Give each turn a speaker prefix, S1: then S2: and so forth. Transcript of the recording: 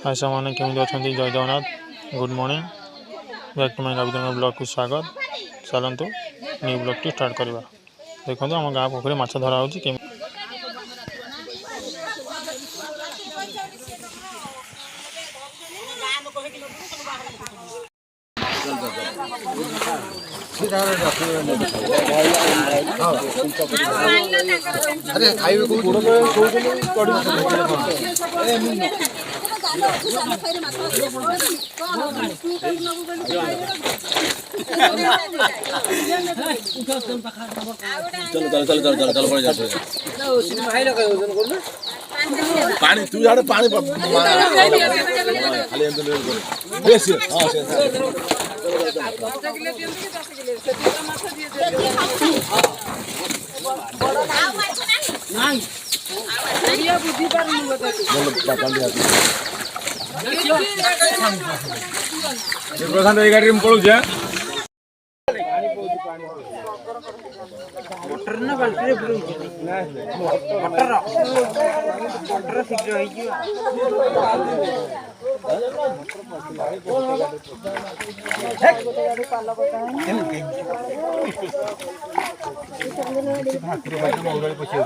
S1: हाय सामान्य केमी अच्छा जय Jagannath good morning back to my Ravindra blog को स्वागत। चलतु न्यू ब्लॉग टी स्टार्ट करवा। देखो आम गाँ पोखरी माछ धरा हो
S2: अरे खाइबे को पानी तू यार पानी खाली बेस हां से नहीं बढ़िया बुद्धि पर नहीं बता ये प्रशांत ए गाड़ी में पड़ू जे मोटर ना बाल्टी रे पड़ू मोटर शीघ्र होई जी भाकरी भाकरी मंगल पछे